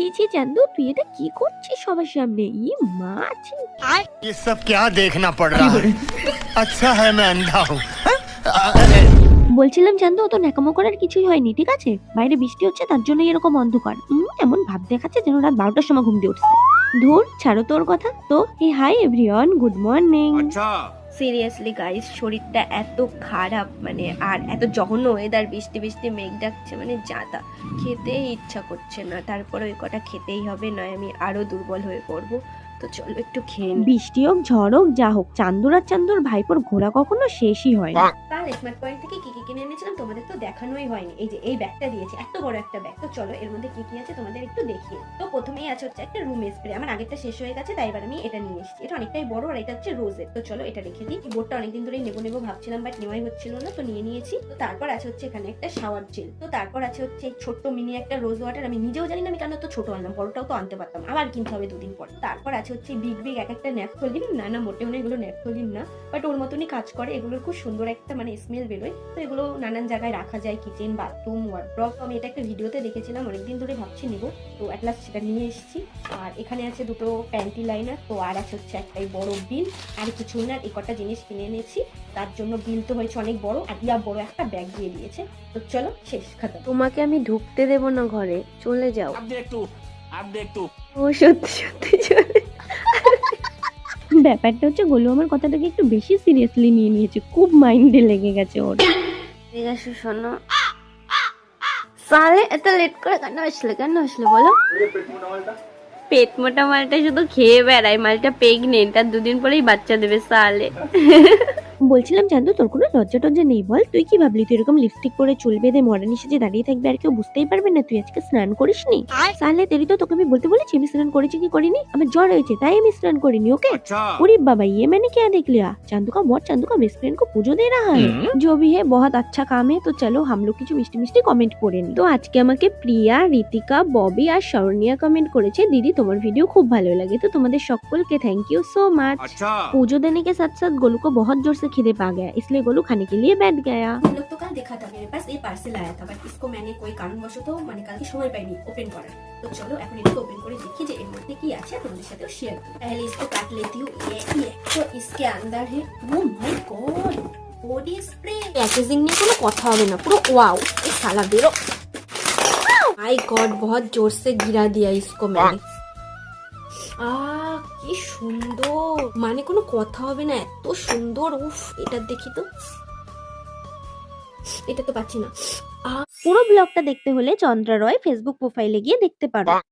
ছি ছি চান্দু, তুই এটা কি করছিস সবার সামনে? মা ছি। ये सब क्या देखना पड़ रहा है? अच्छा है मैं अंधा हूँ। বলছিলাম চান্দু, অত ন্যাকামো করার কিছুই হয়নি, ঠিক আছে? বাইরে বৃষ্টি হচ্ছে তার জন্য এরকম অন্ধকার। এমন ভাব দেখাচ্ছে যেন রাত 12টার সময় ঘুম দিয়ে উঠছে। ধুর, ছাড়ো তোর কথা তো। Hey hi everyone, good morning. Seriously guys, শরীরটা এত খারাপ, মানে আর এত জঘন্য ওয়েদার, বৃষ্টি বৃষ্টি মেঘ ডাকছে, মানে যাতা খেতেই ইচ্ছা করছে না। তারপরে ওই কটা খেতেই হবে, নয় আমি আরো দুর্বল হয়ে পড়বো। তো চলো একটু খেয়ে নিই। বৃষ্টি হোক ঝড় হোক যা হোক, চান্দুর আর চান্দুর ভাইপোর ঘোরা কখনো শেষই হয় না। কাল স্মার্ট পয়েন্ট থেকে কি কি কিনে এনেছিলাম তোমাদের তো দেখানোই হয়নি। এই যে এই ব্যাগটা দিয়েছে, এত বড় একটা ব্যাগ। তো চলো এর মধ্যে কি কি আছে তোমাদের একটু দেখিয়ে। তো প্রথমেই আছে হচ্ছে একটা রুম স্প্রে, আমার আগেরটা শেষ হয়ে গেছে তাই এবার আমি এটা নিয়ে এসেছি। এটা অনেকটাই বড় আর এটা হচ্ছে রোজের। তো চলো এটা রেখে দিই। বোর্ডটা অনেকদিন ধরেই নেবো ভাবছিলাম, বাট নেওয়াই হচ্ছিল না, তো নিয়ে নিয়েছি। তো তারপর আছে হচ্ছে এখানে একটা শাওয়ার জেল। তো তারপর আছে হচ্ছে এই ছোট্ট মিনি একটা রোজ ওয়াটার। আমি নিজেও জানি না আমি কেন তো ছোট আনলাম, বড়টাও তো আনতে পারতাম, আবার কিনতে হবে দুদিন পর। তারপর আছে হচ্ছে বিগ বিগ এক একটা ন্যাপথলিন। না মোটেও না, এগুলো ন্যাপথলিন না, বাট ওর মতনই কাজ করে। এগুলোর খুব সুন্দর একটা মানে স্মেল বেরোয়। তো এগুলো নানান জায়গায় রাখা যায়, কিচেন, বাথরুম, ওয়ার্ড্রপ। আমি এটা একটা ভিডিওতে দেখেছিলাম, অনেকদিন ধরে ভাবছি নিব, তো অ্যাট লাস্ট সেটা নিয়ে এসেছি। আর এখানে আছে দুটো প্যান্টি লাইনার। তো আর আছে হচ্ছে একটাই বড় বিল, আর কিছু না। এই কটা জিনিস কিনে এনেছি, তার জন্য বিল তো হয়েছে অনেক বড়, আর ইয়া বড় একটা ব্যাগ দিয়ে দিয়েছে। তো চলো শেষ খাতা। তোমাকে আমি ঢুকতে দেব না ঘরে, চলে যাও। ও সত্যি সত্যি চলে। ব্যাপারটা হচ্ছে গোলু আমার কথাটাকে একটু বেশি সিরিয়াসলি নিয়ে নিয়েছে, খুব মাইন্ডে লেগে গেছে ওর। ঠিক আছে শোনো, সালে এত লেট করে কেন আসলে বলো? পেট মোটা মালটা শুধু খেয়ে বেড়ায়, মালটা প্রেগনেন্ট, আর দুদিন পরেই বাচ্চা দেবে সালে। বলছিলাম চান্দু, তোর কোনো লজ্জা টজ্জা নেই বল? তুই কি ভাবলি তুই এরকম লিপস্টিক পরে চুল বেঁধে মডার্ন সেজে দাঁড়িয়ে থাকবি আর কেউ বুঝতেই পারবে না তুই আজকে স্নান করিসনি? সালে তেরি তো তোকে আমি বলতে বলেছি আমি স্নান করেছি কি করিনি। আমার জ্বর হয়েছে তাই আমি স্নান করিনি, ওকে? ওরে बाबा, ये मैंने क्या देख लिया? चांदू का बहुत चांदू का बेस्ट फ्रेंड को पूजो दे रहा है। जो भी है बहुत अच्छा काम है। तो चलो हम लोग কিছু মিষ্টি মিষ্টি কমেন্ট করে নি। তো আজকে আমাকে প্রিয়া, ঋতিকা, ববি আর শরণ্যা কমেন্ট করেছে, দিদি তোমার ভিডিও খুব ভালো লাগে। তো তোমাদের সকলকে थैंक यू सो मच। पूजो देने के साथ साथ गोलू को बहुत जोर से খিদে पा गया, इसलिए गोलू खाने के लिए बैठ गया। हम लोग तो कल देखा था, मेरे पास ये पार्सल आया था, बट इसको मैंने कोई कारणवश तो মানে কালকে সময় পাইনি ওপেন করার। তো চলো এখন এটাকে ওপেন করে দেখি যে এর মধ্যে কি আছে, তোমাদের সাথে শেয়ার করি। पहले इसको काट लेती हूँ। ये तो इसके अंदर है, oh my God, body spray. Packaging নিয়ে কোনো কথা হবে না, পুরো ওয়াও। এই साला बेरो, माय गॉड बहुत जोर से गिरा दिया इसको मैंने। কি সুন্দর, মানে কোনো কথা হবে না, এত সুন্দর। উফ, এটা দেখি তো, এটা তো পাচ্ছি না। পুরো ব্লগটা দেখতে হলে চন্দ্রা রয় ফেসবুক প্রোফাইলে গিয়ে দেখতে পারো।